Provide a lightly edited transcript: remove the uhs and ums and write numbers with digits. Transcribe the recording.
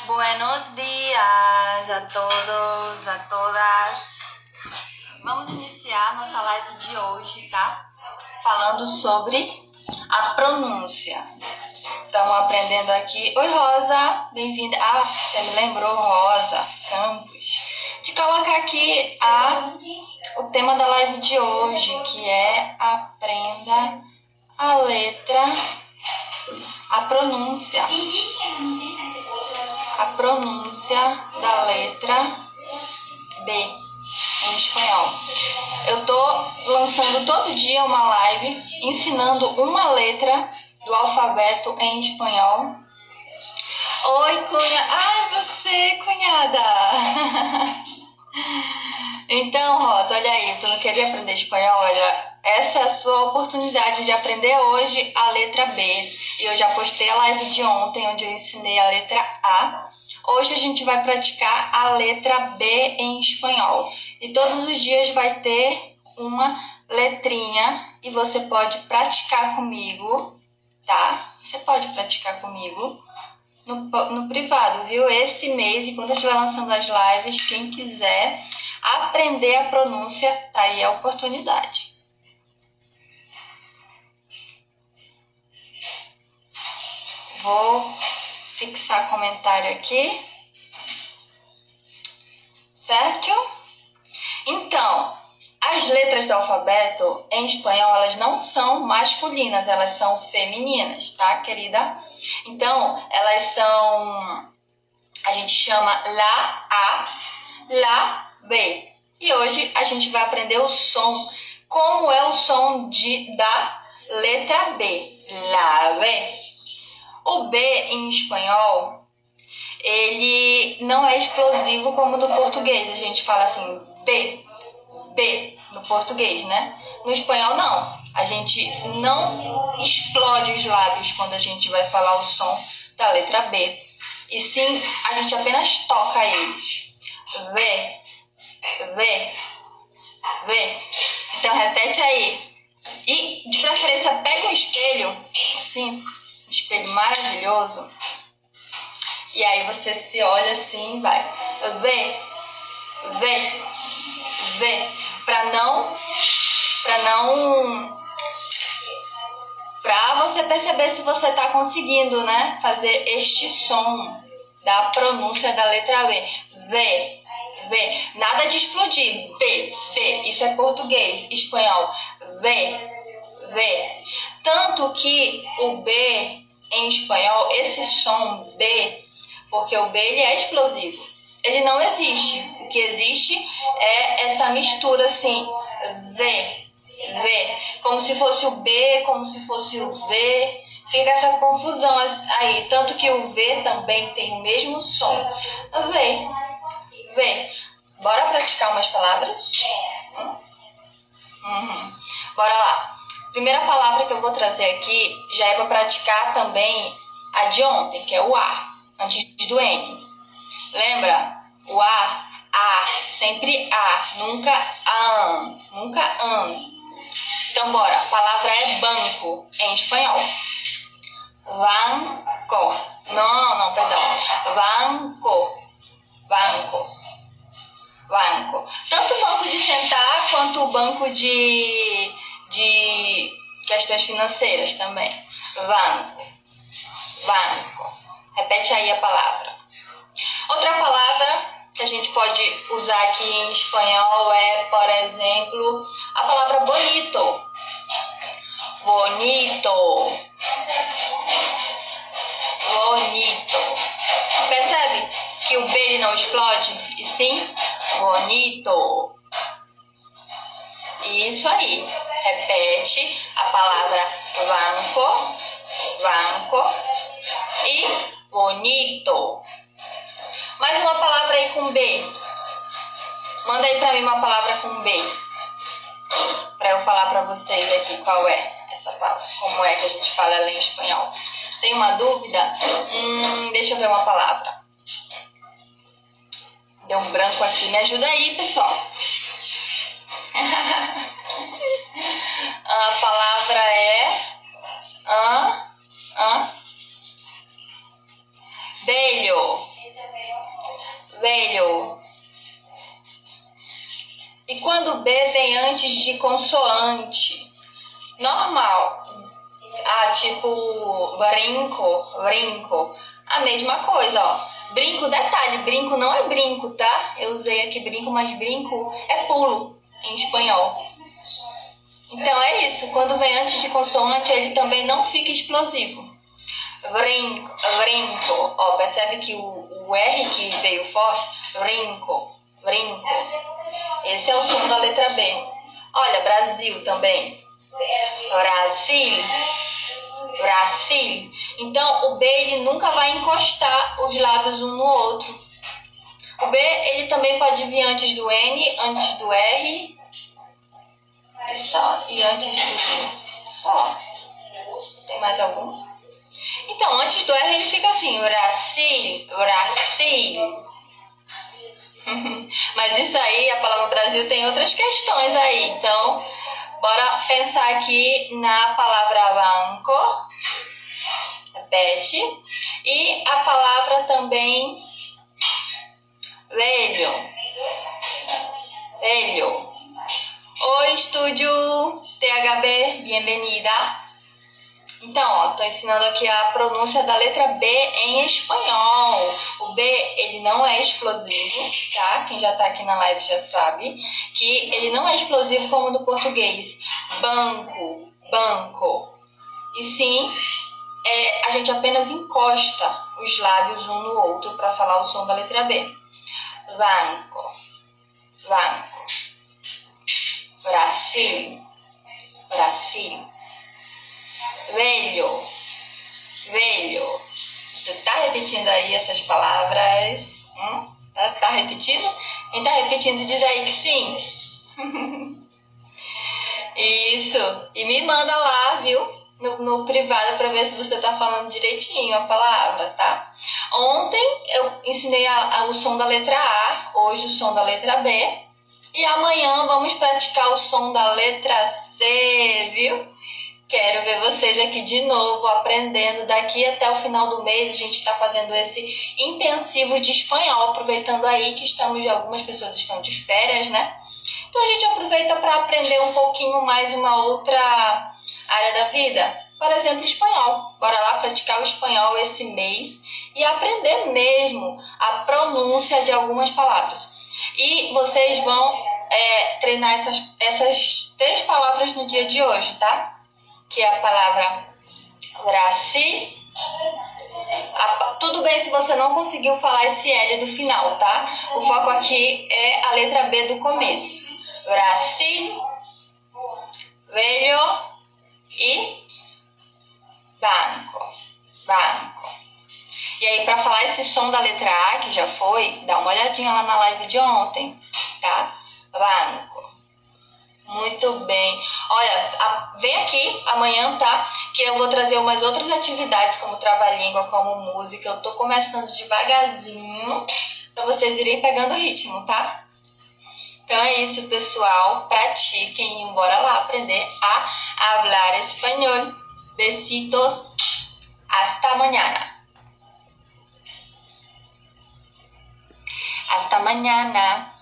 Buenos dias a todos, a todas. Vamos iniciar nossa live de hoje, tá? Falando sobre a pronúncia. Estamos aprendendo aqui. Oi, Rosa, bem-vinda. Ah, você me lembrou, Rosa Campos, de colocar aqui o tema da live de hoje, que é aprenda a letra, a pronúncia da letra B em espanhol. Eu tô lançando todo dia uma live ensinando uma letra do alfabeto em espanhol. Oi, cunha. Ai, você, cunhada. Então, Rosa, olha aí, tu não queria aprender espanhol? Olha, essa é a sua oportunidade de aprender hoje a letra B. E eu já postei a live de ontem, onde eu ensinei a letra A. Hoje a gente vai praticar a letra B em espanhol. E todos os dias vai ter uma letrinha e você pode praticar comigo, tá? Você pode praticar comigo no privado, viu? Esse mês, enquanto eu estiver lançando as lives, quem quiser aprender a pronúncia, tá aí a oportunidade. Vou fixar comentário aqui, certo? Então, as letras do alfabeto em espanhol, elas não são masculinas, elas são femininas, tá, querida? Então, elas são, a gente chama la A, la B. E hoje a gente vai aprender o som, como é o som da letra B, la B. O B em espanhol, ele não é explosivo como no português. A gente fala assim, B, B, no português, né? No espanhol, não. A gente não explode os lábios quando a gente vai falar o som da letra B. E sim, a gente apenas toca eles. V, V, V. Então, repete aí. E, de preferência, pega um espelho, assim, um espelho maravilhoso. E aí você se olha assim e vai. V, V, V. Pra você perceber se você tá conseguindo, né? Fazer este som da pronúncia da letra B. V, V. Nada de explodir. B, B. Isso é português, espanhol. V, V. Tanto que o B em espanhol, esse som B, porque o B ele é explosivo, ele não existe. O que existe é essa mistura assim, V, V, como se fosse o B, como se fosse o V, fica essa confusão aí, tanto que o V também tem o mesmo som. V, V. Bora praticar umas palavras? Bora lá. Primeira palavra que eu vou trazer aqui já é para praticar também a de ontem, que é o A, antes do N. Lembra? O A, sempre A, nunca an, nunca an. Então, bora. A palavra é banco, em espanhol. Banco. Não, perdão. Banco. Banco. Banco. Tanto o banco de sentar quanto o banco de questões financeiras também. Banco. Banco. Repete aí a palavra. Outra palavra que a gente pode usar aqui em espanhol é, por exemplo, a palavra bonito. Bonito. Bonito. Percebe que o B ele não explode? E sim, bonito. Isso aí. Repete a palavra banco, banco e bonito. Mais uma palavra aí com B. Manda aí pra mim uma palavra com B. Pra eu falar pra vocês aqui qual é essa palavra. Como é que a gente fala ela em espanhol. Tem uma dúvida? Deixa eu ver uma palavra. Deu um branco aqui. Me ajuda aí, pessoal. A palavra é bello. antes de consoante. Normal. Tipo brinco. A mesma coisa, ó. Brinco, detalhe, brinco não é brinco, tá? Eu usei aqui brinco, mas brinco é pulo em espanhol. Então é isso, quando vem antes de consoante, ele também não fica explosivo. Brinco. Ó, percebe que o R que veio forte, brinco. Esse é o som da letra B. Olha, Brasil também. Brasil. Então, o B ele nunca vai encostar os lábios um no outro. O B ele também pode vir antes do N, antes do R e só. E antes do só. Tem mais algum? Então, antes do R ele fica assim, Brasil. Mas isso aí, a palavra Brasil tem outras questões aí. Então, bora pensar aqui na palavra banco. Repete. E a palavra também velho. Oi, estúdio THB, bem-vinda. Então, ó, tô ensinando aqui a pronúncia da letra B em espanhol. O B, ele não é explosivo, tá? Quem já tá aqui na live já sabe que ele não é explosivo como no português. Banco. E sim, a gente apenas encosta os lábios um no outro para falar o som da letra B. Banco. Brasil. Velho. Você tá repetindo aí essas palavras? Tá repetindo? Quem tá repetindo diz aí que sim. Isso. E me manda lá, viu? No privado para ver se você tá falando direitinho a palavra, tá? Ontem eu ensinei o som da letra A, hoje o som da letra B. E amanhã vamos praticar o som da letra C, viu? Quero ver vocês aqui de novo aprendendo. Daqui até o final do mês a gente está fazendo esse intensivo de espanhol, aproveitando aí que algumas pessoas estão de férias, né? Então a gente aproveita para aprender um pouquinho mais uma outra área da vida. Por exemplo, espanhol. Bora lá praticar o espanhol esse mês e aprender mesmo a pronúncia de algumas palavras. E vocês vão treinar essas 3 palavras no dia de hoje, tá? Que é a palavra Brasil. Tudo bem se você não conseguiu falar esse L do final, tá? O foco aqui é a letra B do começo. Brasil, velho e banco. E aí, para falar esse som da letra A, que já foi, dá uma olhadinha lá na live de ontem, tá? Banco. Muito bem. Olha, vem aqui amanhã, tá? Que eu vou trazer umas outras atividades, como trava-língua, como música. Eu tô começando devagarzinho, para vocês irem pegando o ritmo, tá? Então é isso, pessoal. Pratiquem e bora lá aprender a hablar espanhol. Besitos. Hasta mañana. Hasta mañana.